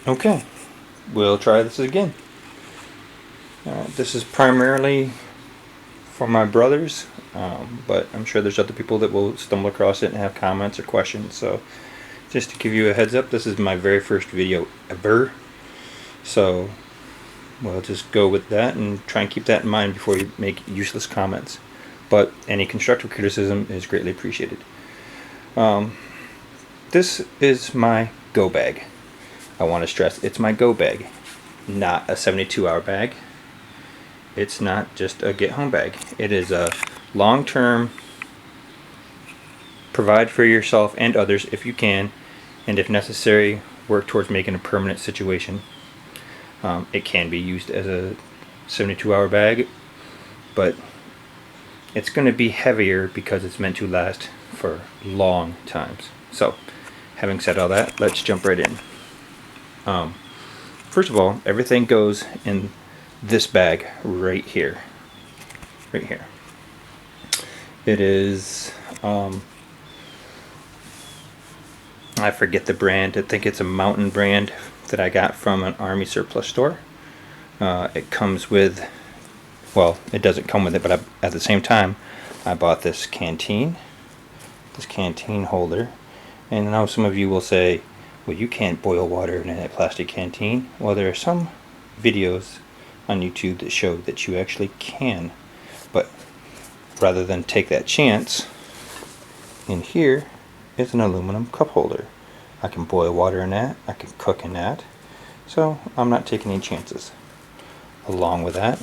Okay, we'll try this again. This is primarily for my brothers, but I'm sure there's other people that will stumble across it and have comments or questions. So just to give you a heads up, this is my very first video ever. So we'll just go with that and try and keep that in mind before you make useless comments. But any constructive criticism is greatly appreciated. This is my go bag. I want to stress it's my go bag, not a 72-hour bag. It's not just a get home bag. It is a long-term provide for yourself and others if you can, and if necessary work towards making a permanent situation. It can be used as a 72-hour bag, but it's going to be heavier because it's meant to last for long times. So having said all that, let's jump right in. First of all, everything goes in this bag right here. Right here. It is, I forget the brand. I think it's a Mountain brand that I got from an Army surplus store. It comes with, well, it doesn't come with it, but at the same time, I bought this canteen holder. And I know some of you will say, well, you can't boil water in a plastic canteen. Well, there are some videos on YouTube that show that you actually can. But rather than take that chance, in here is an aluminum cup holder. I can boil water in that. I can cook in that. So I'm not taking any chances. Along with that,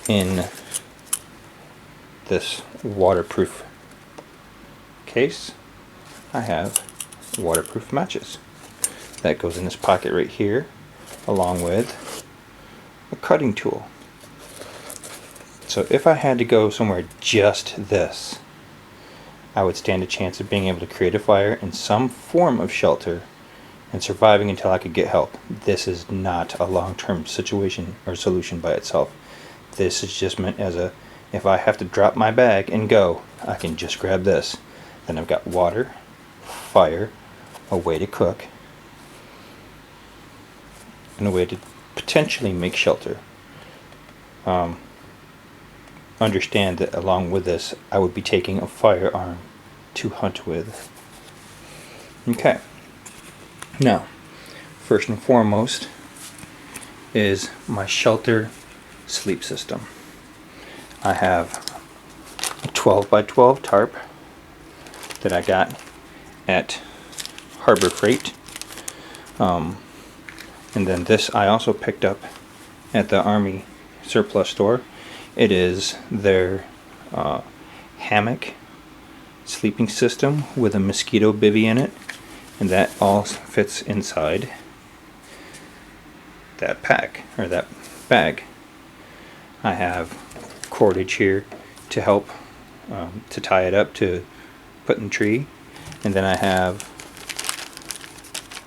in this waterproof case, I have waterproof matches. That goes in this pocket right here, along with a cutting tool. So if I had to go somewhere just this, I would stand a chance of being able to create a fire in some form of shelter and surviving until I could get help. This is not a long-term situation or solution by itself. This is just meant as a, if I have to drop my bag and go, I can just grab this. Then I've got water, fire, a way to cook, and a way to potentially make shelter. Understand that along with this, I would be taking a firearm to hunt with. Okay. Now, first and foremost is my shelter sleep system. I have a 12 by 12 tarp that I got at Harbor Freight. And then this I also picked up at the Army surplus store. It is their hammock sleeping system with a mosquito bivvy in it, and that all fits inside that pack, or that bag. I have cordage here to help to tie it up to put in the tree, and then I have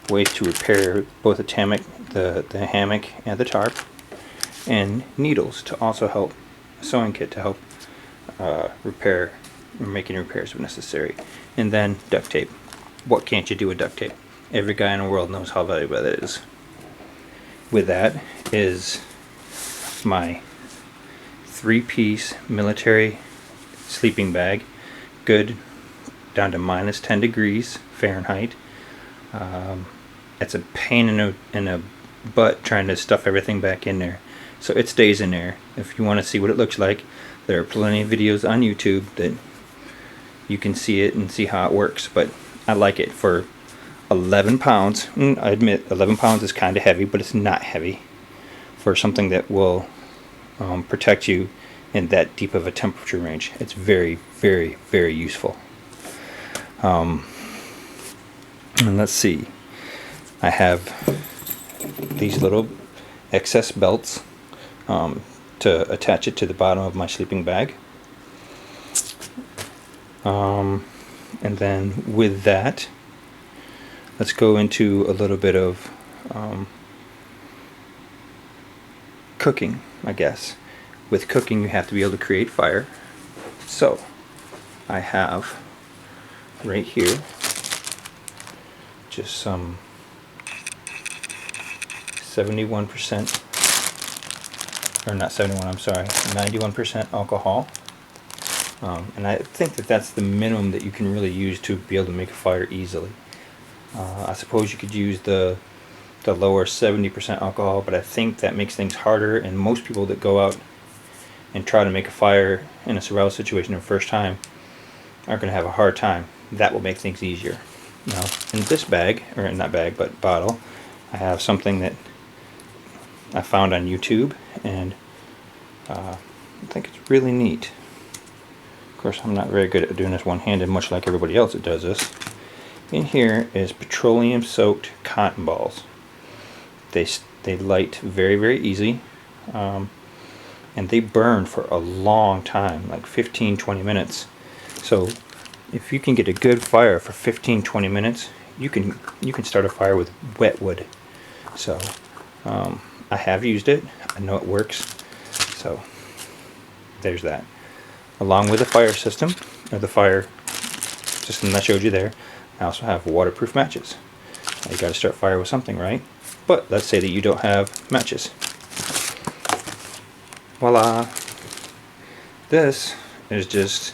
ways to repair both the hammock and the tarp, and needles to also help, a sewing kit to help repair, or making repairs if necessary, and then duct tape. What can't you do with duct tape? Every guy in the world knows how valuable that is. With that is my 3-piece military sleeping bag, good down to minus 10 degrees Fahrenheit. It's a pain in a butt trying to stuff everything back in there, so it stays in there. If you want to see what it looks like, there are plenty of videos on YouTube that you can see it and see how it works, but I like it for 11 pounds. I admit 11 pounds is kind of heavy, but it's not heavy for something that will protect you in that deep of a temperature range. It's very, very, very useful. And let's see, I have these little excess belts to attach it to the bottom of my sleeping bag. And then with that, let's go into a little bit of cooking, I guess. With cooking, you have to be able to create fire. So I have right here just some 71%, or not 71, I'm sorry, 91% alcohol. And I think that that's the minimum that you can really use to be able to make a fire easily. I suppose you could use the lower 70% alcohol, but I think that makes things harder, and most people that go out and try to make a fire in a survival situation the first time are going to have a hard time. That will make things easier. Now, in this bag, or not bag, but bottle, I have something that I found on YouTube, and I think it's really neat. Of course, I'm not very good at doing this one-handed, much like everybody else that does this. In here is petroleum-soaked cotton balls. They light very, very easy, and they burn for a long time, like 15-20 minutes. So if you can get a good fire for 15-20 minutes, you can start a fire with wet wood. So I have used it. I know it works. So there's that. Along with the fire system, or the fire system that I showed you there, I also have waterproof matches. Now you got to start fire with something, right? But let's say that you don't have matches. Voila! This is just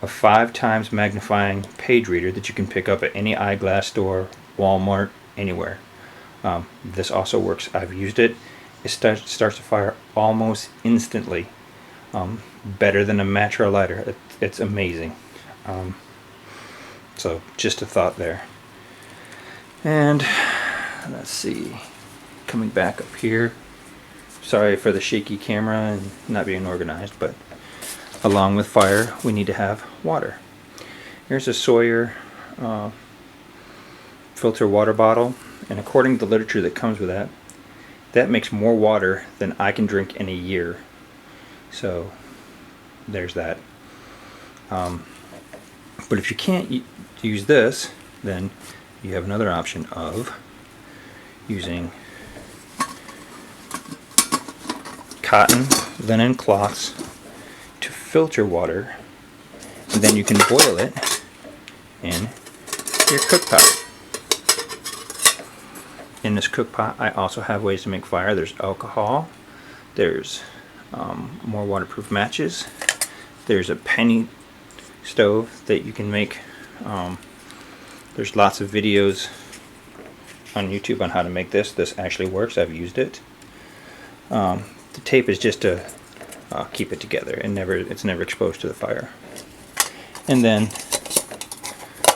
a 5 times magnifying page reader that you can pick up at any eyeglass store, Walmart, anywhere. This also works. I've used it. It starts to fire almost instantly. Better than a match or a lighter. It's amazing. So just a thought there. And let's see, coming back up here, sorry for the shaky camera and not being organized, but along with fire we need to have water. Here's a Sawyer filter water bottle, and according to the literature that comes with that, that makes more water than I can drink in a year. So there's that. But if you can't use this, then you have another option of using cotton linen cloths to filter water, and then you can boil it in your cook pot. In this cook pot I also have ways to make fire. There's alcohol, there's more waterproof matches, there's a penny stove that you can make. There's lots of videos on YouTube on how to make this. This actually works. I've used it. The tape is just to keep it together, and it's never exposed to the fire. And then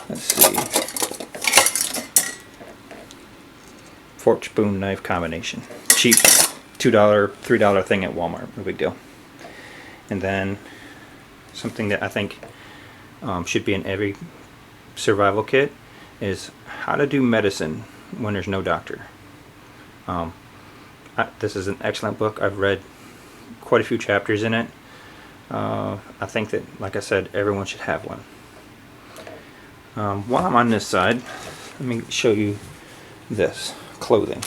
let's see, fork, spoon, knife combination. Cheap, $2, $3 thing at Walmart. No big deal. And then something that I think should be in every survival kit is how to do medicine when there's no doctor. This is an excellent book. I've read quite a few chapters in it. I think that, like I said, everyone should have one. While I'm on this side, let me show you this clothing.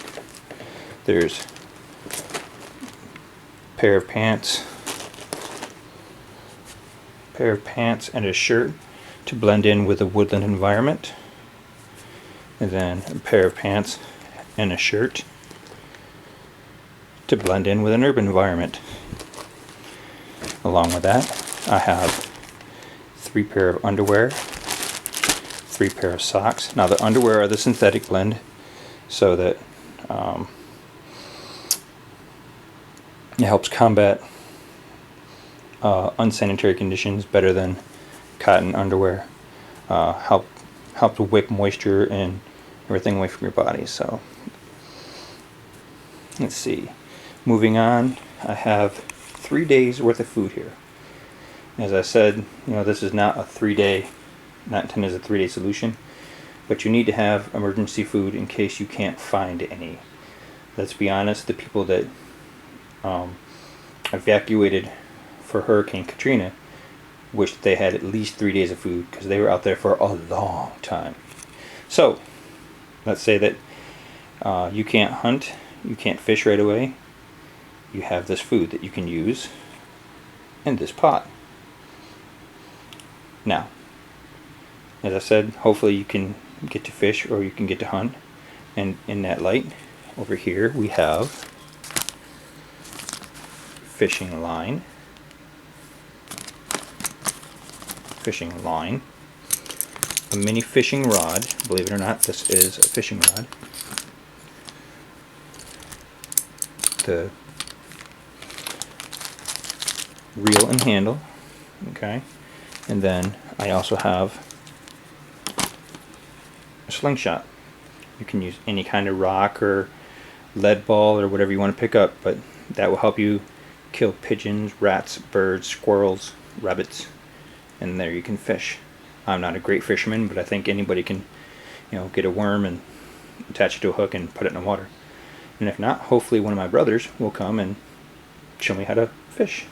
There's a pair of pants and a shirt to blend in with the woodland environment, and then a pair of pants and a shirt to blend in with an urban environment. Along with that, I have 3 pair of underwear, 3 pair of socks. Now the underwear are the synthetic blend, so that it helps combat unsanitary conditions better than cotton underwear. Help to wick moisture and everything away from your body. So let's see. Moving on, I have 3 days worth of food here. As I said, this is not a 3-day, not intended as a 3-day solution, but you need to have emergency food in case you can't find any. Let's be honest, the people that evacuated for Hurricane Katrina wished they had at least 3 days of food, because they were out there for a long time. So let's say that you can't hunt, you can't fish right away. You have this food that you can use in this pot. Now, as I said, hopefully you can get to fish or you can get to hunt and in that light, over here we have fishing line, a mini fishing rod. Believe it or not, this is a fishing rod. The reel and handle, okay, and then I also have a slingshot. You can use any kind of rock or lead ball or whatever you want to pick up, but that will help you kill pigeons, rats, birds, squirrels, rabbits, and there you can fish. I'm not a great fisherman, but I think anybody can, get a worm and attach it to a hook and put it in the water. And if not, hopefully one of my brothers will come and show me how to fish.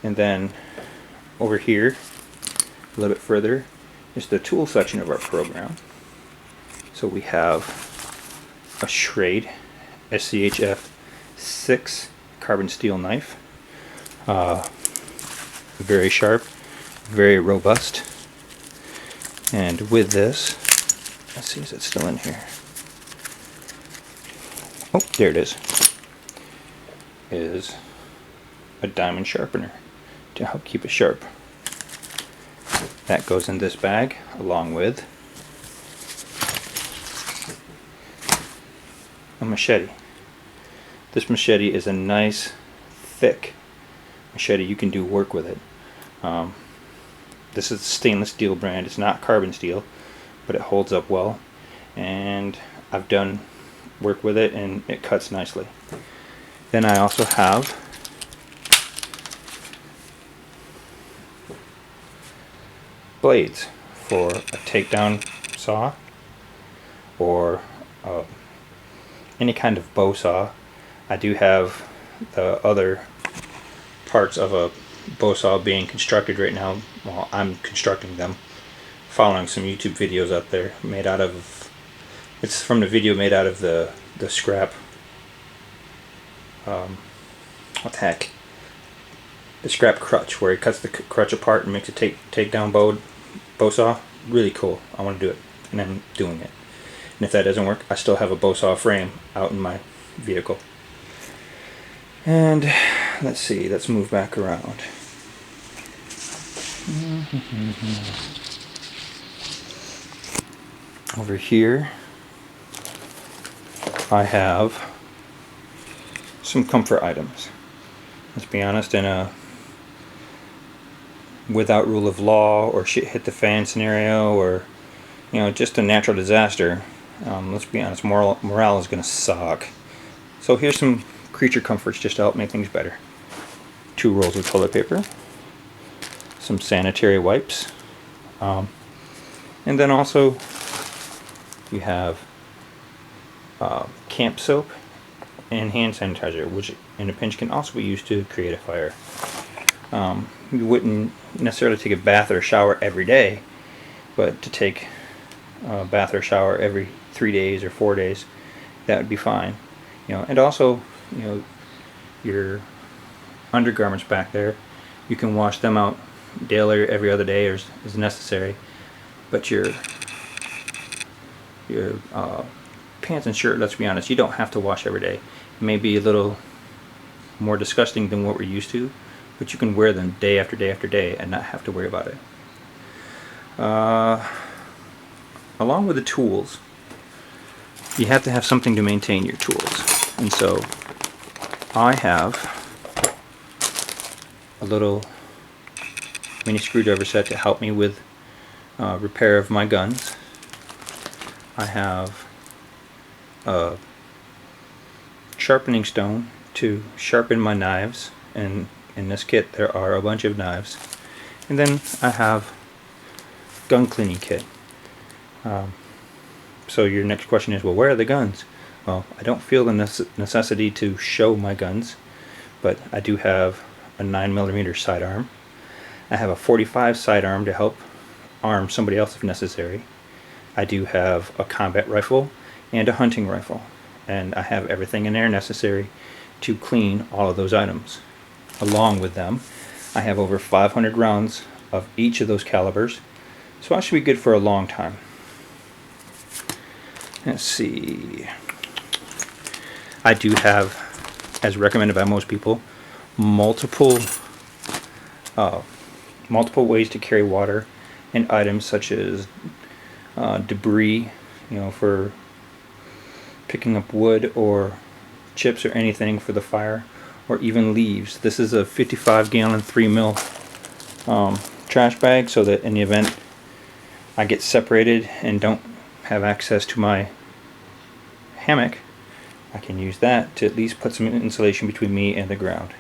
And then over here, a little bit further, is the tool section of our program. So we have a Schrade SCHF 6 carbon steel knife. Very sharp, very robust. And with this, let's see, is it still in here? Oh, there it is a diamond sharpener to help keep it sharp. That goes in this bag along with a machete. This machete is a nice thick machete. You can do work with it. This is a stainless steel brand. It's not carbon steel, but it holds up well, and I've done work with it and it cuts nicely. Then I also have blades for a takedown saw or any kind of bow saw. I do have the other parts of a bow saw being constructed right now. Well, I'm constructing them, following some YouTube videos out there made out of, it's from the video made out of the scrap, what the heck, the scrap crutch, where he cuts the crutch apart and makes a takedown bow saw. Really cool. I want to do it, and I'm doing it. And if that doesn't work, I still have a bow saw frame out in my vehicle. And let's see, let's move back around. Over here I have some comfort items. Let's be honest, in a without rule of law or shit hit the fan scenario, or just a natural disaster, let's be honest, morale is gonna suck. So here's some creature comforts just to help make things better. 2 rolls of toilet paper, some sanitary wipes, and then also you have camp soap and hand sanitizer, which in a pinch can also be used to create a fire. You wouldn't necessarily take a bath or a shower every day, but to take a bath or shower every 3 days or 4 days, that would be fine. And also, your undergarments back there, you can wash them out daily or every other day as necessary. But your pants and shirt, let's be honest, you don't have to wash every day. It may be a little more disgusting than what we're used to, but you can wear them day after day after day and not have to worry about it. Along with the tools, you have to have something to maintain your tools. And so I have a little mini screwdriver set to help me with repair of my guns. I have a sharpening stone to sharpen my knives, and in this kit there are a bunch of knives. And then I have gun cleaning kit. So your next question is, well, where are the guns? Well, I don't feel the necessity to show my guns, but I do have a 9mm sidearm. I have a .45 sidearm to help arm somebody else if necessary. I do have a combat rifle and a hunting rifle, and I have everything in there necessary to clean all of those items. Along with them, I have over 500 rounds of each of those calibers, so I should be good for a long time. Let's see. I do have, as recommended by most people, multiple ways to carry water and items such as debris, for picking up wood or chips or anything for the fire, or even leaves. This is a 55-gallon 3 mil trash bag, so that in the event I get separated and don't have access to my hammock, I can use that to at least put some insulation between me and the ground.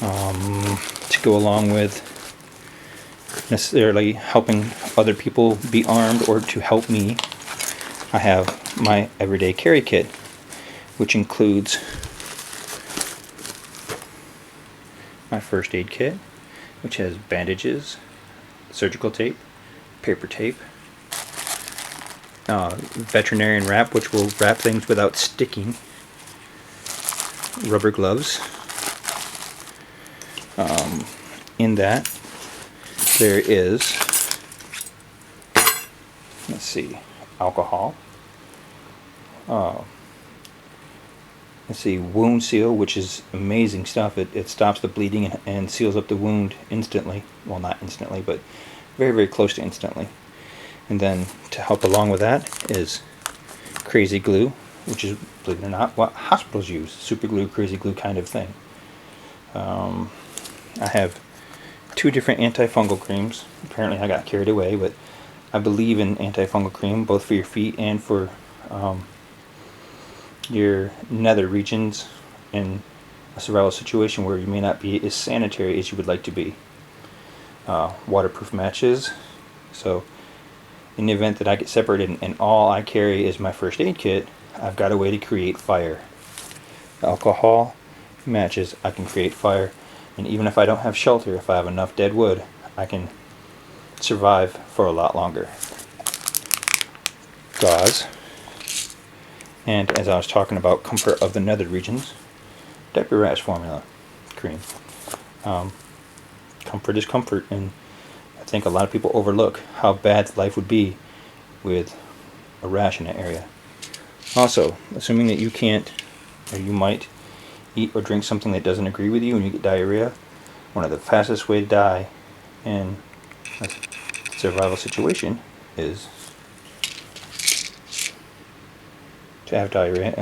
To go along with necessarily helping other people be armed or to help me, I have my everyday carry kit, which includes my first aid kit, which has bandages, surgical tape, paper tape, veterinarian wrap, which will wrap things without sticking, rubber gloves. In that there is, let's see, alcohol, let's see, wound seal, which is amazing stuff. It stops the bleeding and seals up the wound instantly. Well, not instantly, but very, very close to instantly. And then to help along with that is crazy glue, which is, believe it or not, what hospitals use. Super glue, crazy glue kind of thing. I have 2 different antifungal creams. Apparently I got carried away, but I believe in antifungal cream, both for your feet and for your nether regions in a survival situation where you may not be as sanitary as you would like to be. Waterproof matches. So in the event that I get separated and all I carry is my first aid kit, I've got a way to create fire. Alcohol, matches, I can create fire. And even if I don't have shelter, if I have enough dead wood, I can survive for a lot longer. Gauze. And as I was talking about comfort of the nether regions, diaper rash formula cream. Comfort is comfort, and I think a lot of people overlook how bad life would be with a rash in that area. Also, assuming that you can't, or you might, eat or drink something that doesn't agree with you and you get diarrhea, one of the fastest way to die in a survival situation is to have diarrhea.